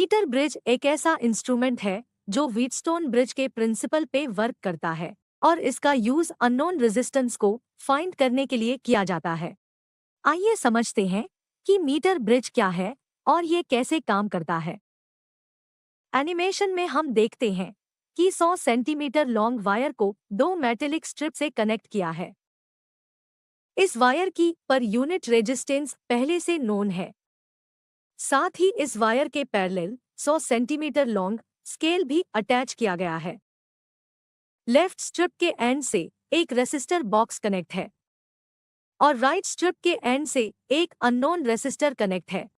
Metre bridge एक ऐसा instrument है जो व्हीटस्टोन ब्रिज के प्रिंसिपल पे वर्क करता है और इसका यूज अननोन रेजिस्टेंस को फाइंड करने के लिए किया जाता है। आइए समझते हैं कि मीटर ब्रिज क्या है और ये कैसे काम करता है। एनिमेशन में हम देखते हैं कि 100 सेंटीमीटर लॉन्ग वायर को दो मेटेलिक स्ट्रिप से कनेक्ट किया है। इस वायर की पर यूनिट रेजिस्टेंस पहले से नोन है। साथ ही इस वायर के पैरेलल 100 सेंटीमीटर लॉन्ग स्केल भी अटैच किया गया है। लेफ्ट स्ट्रिप के एंड से एक रेसिस्टर बॉक्स कनेक्ट है और राइट स्ट्रिप के एंड से एक अननोन रेसिस्टर कनेक्ट है।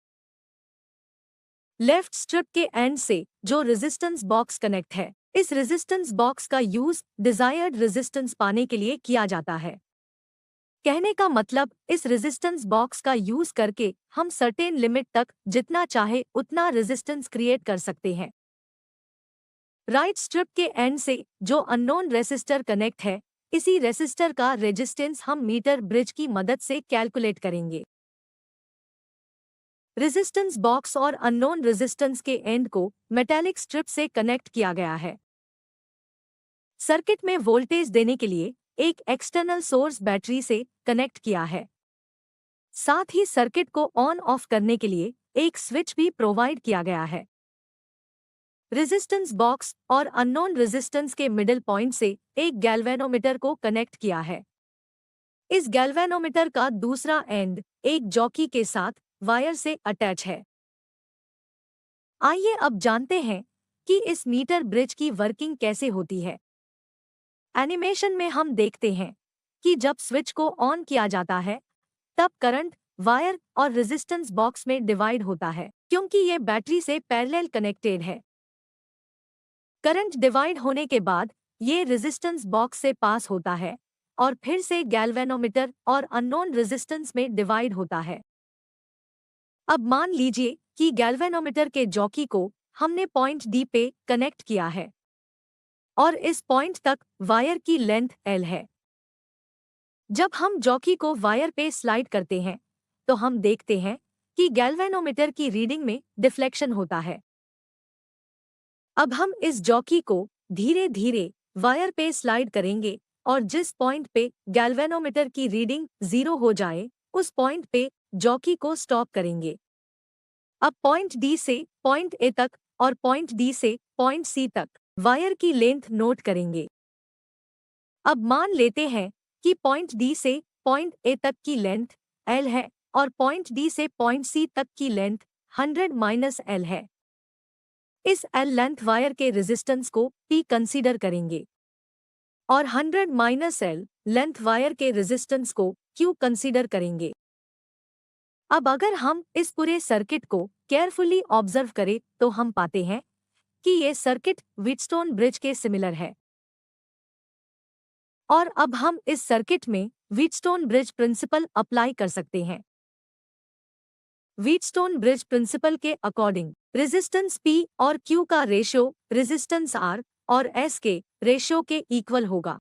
लेफ्ट स्ट्रिप के एंड से जो रेजिस्टेंस बॉक्स कनेक्ट है, इस रेजिस्टेंस बॉक्स का यूज डिजायर्ड रेजिस्टेंस पाने के लिए किया जाता है। कहने का मतलब इस रेजिस्टेंस बॉक्स का यूज करके हम सर्टेन लिमिट तक जितना चाहे उतना रेजिस्टेंस क्रिएट कर सकते हैं। राइट स्ट्रिप के एंड से जो अननोन रेसिस्टर कनेक्ट है, इसी रेसिस्टर का रेजिस्टेंस हम मीटर ब्रिज की मदद से कैलकुलेट करेंगे। रेजिस्टेंस बॉक्स और अननोन रेजिस्टेंस के एंड को मेटालिक स्ट्रिप से कनेक्ट किया गया है। सर्किट में वोल्टेज देने के लिए एक एक्सटर्नल सोर्स बैटरी से कनेक्ट किया है। साथ ही सर्किट को ऑन ऑफ करने के लिए एक स्विच भी प्रोवाइड किया गया है। रेजिस्टेंस बॉक्स और अननोन रेजिस्टेंस के मिडिल पॉइंट से एक गैल्वेनोमीटर को कनेक्ट किया है। इस गैल्वेनोमीटर का दूसरा एंड एक जॉकी के साथ वायर से अटैच है। आइए अब जानते हैं कि इस मीटर ब्रिज की वर्किंग कैसे होती है। एनिमेशन में हम देखते हैं कि जब स्विच को ऑन किया जाता है, तब करंट वायर और रेजिस्टेंस बॉक्स में डिवाइड होता है, क्योंकि ये बैटरी से पैरेलल कनेक्टेड है। करंट डिवाइड होने के बाद ये रेजिस्टेंस बॉक्स से पास होता है और फिर से गैल्वेनोमीटर और अननोन रेजिस्टेंस में डिवाइड होता है। अब मान लीजिए कि गैल्वेनोमीटर के जॉकी को हमने पॉइंट डी पे कनेक्ट किया है और इस पॉइंट तक वायर की लेंथ L है। जब हम जॉकी को वायर पे स्लाइड करते हैं तो हम देखते हैं कि गैल्वेनोमीटर की रीडिंग में डिफ्लेक्शन होता है। अब हम इस जॉकी को धीरे धीरे वायर पे स्लाइड करेंगे और जिस पॉइंट पे गैल्वेनोमीटर की रीडिंग 0 हो जाए, उस पॉइंट पे जॉकी को स्टॉप करेंगे। अब पॉइंट डी से पॉइंट ए तक और पॉइंट डी से पॉइंट सी तक वायर की लेंथ नोट करेंगे। अब मान लेते हैं कि पॉइंट डी से पॉइंट ए तक की लेंथ L है और पॉइंट डी से पॉइंट सी तक की लेंथ 100-L है। इस L लेंथ वायर के रेजिस्टेंस को P कंसीडर करेंगे और 100-L लेंथ वायर के रेजिस्टेंस को Q कंसीडर करेंगे। अब अगर हम इस पूरे सर्किट को केयरफुली ऑब्जर्व करें तो हम पाते हैं कि ये सर्किट व्हीटस्टोन ब्रिज के सिमिलर है। और अब हम इस सर्किट में व्हीटस्टोन ब्रिज प्रिंसिपल अप्लाई कर सकते हैं। व्हीटस्टोन ब्रिज प्रिंसिपल के अकॉर्डिंग रेजिस्टेंस P और Q का रेशियो रेजिस्टेंस R और S के रेशियो के इक्वल होगा।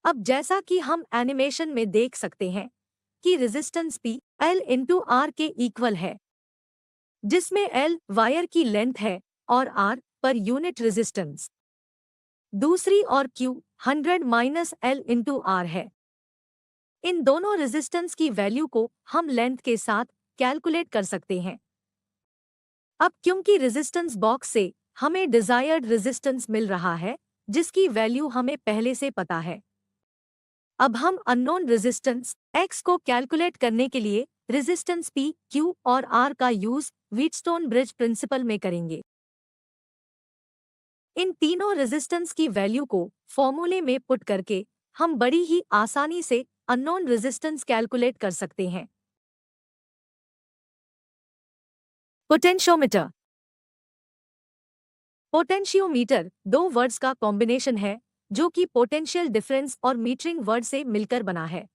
अब जैसा कि हम एनिमेशन में देख सकते हैं कि resistance P L into R के इक्वल है, जिसमें L वायर की लेंथ है और R पर यूनिट रेजिस्टेंस। दूसरी और Q 100-L इंटू R है। इन दोनों रेजिस्टेंस की वैल्यू को हम लेंथ के साथ कैलकुलेट कर सकते हैं। अब क्योंकि रेजिस्टेंस बॉक्स से हमें डिजायर्ड रेजिस्टेंस मिल रहा है, जिसकी वैल्यू हमें पहले से पता है, अब हम अननोन रेजिस्टेंस X को कैलकुलेट करने के लिए रेजिस्टेंस P, Q और R का यूज व्हीटस्टोन ब्रिज प्रिंसिपल में करेंगे। इन तीनों रेजिस्टेंस की वैल्यू को फॉर्मूले में पुट करके हम बड़ी ही आसानी से अननोन रेजिस्टेंस कैलकुलेट कर सकते हैं। पोटेंशियोमीटर। पोटेंशियोमीटर दो वर्ड्स का कॉम्बिनेशन है जो कि पोटेंशियल डिफरेंस और मीटरिंग वर्ड से मिलकर बना है।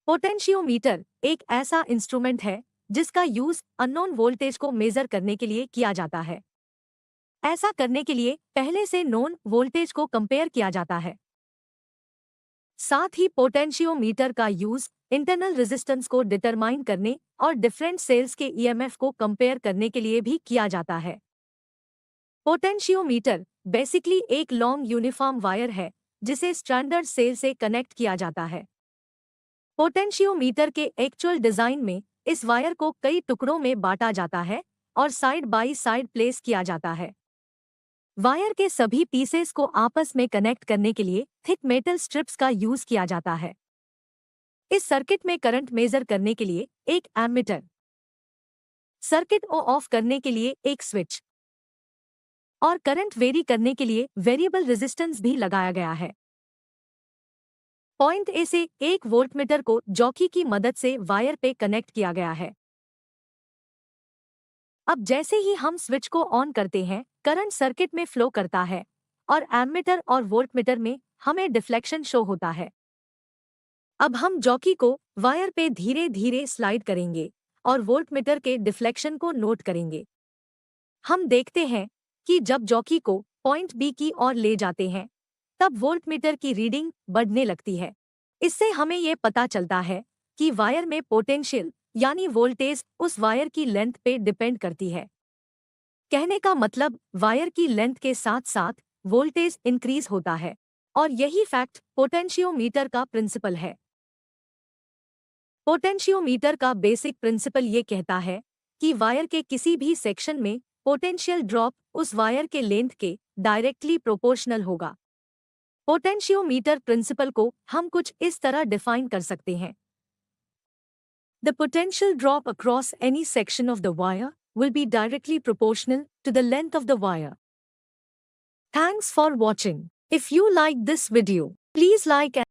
पोटेंशियोमीटर एक ऐसा इंस्ट्रूमेंट है जिसका यूज अननोन वोल्टेज को मेजर करने के लिए किया जाता है। ऐसा करने के लिए पहले से नोन वोल्टेज को कंपेयर किया जाता है। साथ ही पोटेंशियोमीटर का यूज इंटरनल रेजिस्टेंस को डिटरमाइन करने और डिफरेंट सेल्स के ईएमएफ को कंपेयर करने के लिए भी किया जाता है। पोटेंशियोमीटर बेसिकली एक लॉन्ग यूनिफॉर्म वायर है जिसे स्टैंडर्ड सेल से कनेक्ट किया जाता है। पोटेंशियोमीटर के एक्चुअल डिजाइन में इस वायर को कई टुकड़ों में बांटा जाता है और साइड बाई साइड प्लेस किया जाता है। वायर के सभी पीसेस को आपस में कनेक्ट करने के लिए थिक मेटल स्ट्रिप्स का यूज किया जाता है। इस सर्किट में करंट मेजर करने के लिए एक एमीटर, सर्किट को ऑफ करने के लिए एक स्विच और करंट वेरी करने के लिए वेरिएबल रेजिस्टेंस भी लगाया गया है। पॉइंट ए से एक वोल्टमीटर को जॉकी की मदद से वायर पे कनेक्ट किया गया है। अब जैसे ही हम स्विच को ऑन करते हैं, करंट सर्किट में फ्लो करता है और एमीटर और वोल्टमीटर में हमें डिफ्लेक्शन शो होता है। अब हम जॉकी को वायर पे धीरे धीरे स्लाइड करेंगे और वोल्टमीटर के डिफ्लेक्शन को नोट करेंगे। हम देखते हैं कि जब जॉकी को पॉइंट बी की ओर ले जाते हैं तब वोल्टमीटर की रीडिंग बढ़ने लगती है। इससे हमें ये पता चलता है कि वायर में पोटेंशियल यानी वोल्टेज उस वायर की लेंथ पे डिपेंड करती है। कहने का मतलब वायर की लेंथ के साथ साथ वोल्टेज इंक्रीज होता है और यही फैक्ट पोटेंशियोमीटर का प्रिंसिपल है। पोटेंशियोमीटर का बेसिक प्रिंसिपल ये कहता है कि वायर के किसी भी सेक्शन में पोटेंशियल ड्रॉप उस वायर के लेंथ के डायरेक्टली प्रोपोर्शनल होगा। पोटेंशियोमीटर प्रिंसिपल को हम कुछ इस तरह डिफाइन कर सकते हैं। The potential drop across any section of the wire will be directly proportional to the length of the wire. Thanks for watching. If you like this video, please like and